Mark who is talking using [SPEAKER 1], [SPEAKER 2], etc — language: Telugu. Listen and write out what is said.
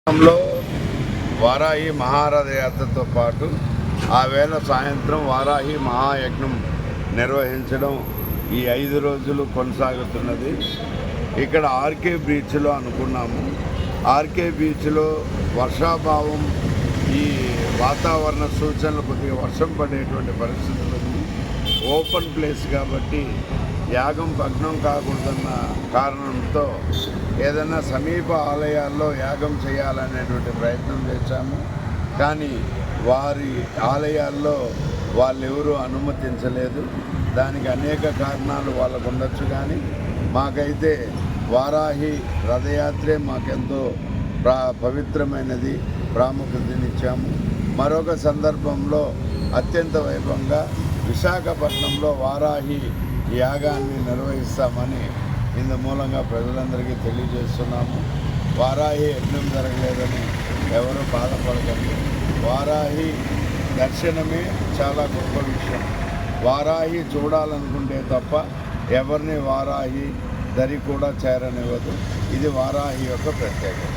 [SPEAKER 1] లో వారాహి మహారథయాత్రతో పాటు ఆ వేళ సాయంత్రం వారాహి మహాయజ్ఞం నిర్వహించడం ఈ 5 రోజులు కొనసాగుతున్నది. ఇక్కడ ఆర్కే బీచ్లో అనుకున్నాము. ఆర్కే బీచ్లో వర్షాభావం, ఈ వాతావరణ సూచనలు కొద్దిగా వర్షం పడేటువంటి పరిస్థితులు ఉంది. ఓపెన్ ప్లేస్ కాబట్టి యాగం భగ్నం కాకూడదన్న కారణంతో ఏదైనా సమీప ఆలయాల్లో యాగం చేయాలనేటువంటి ప్రయత్నం చేశాము. కానీ వారి ఆలయాల్లో వాళ్ళెవరూ అనుమతించలేదు. దానికి అనేక కారణాలు వాళ్ళకు ఉండొచ్చు. కానీ మాకైతే వారాహి రథయాత్రే మాకెంతో పవిత్రమైనది, ప్రాముఖ్యతనిచ్చాము. మరొక సందర్భంలో అత్యంత వైభవంగా విశాఖపట్నంలో వారాహి యాగాన్ని నిర్వహిస్తామని ఇందు మూలంగా ప్రజలందరికీ తెలియజేస్తున్నాము. వారాహి యజ్ఞం జరగలేదని ఎవరూ బాధపడకండి. వారాహి దర్శనమే చాలా గొప్ప విషయం. వారాహి చూడాలనుకుంటే తప్ప ఎవరిని వారాహి దరి కూడా చేరనివ్వదు. ఇది వారాహి యొక్క ప్రత్యేకత.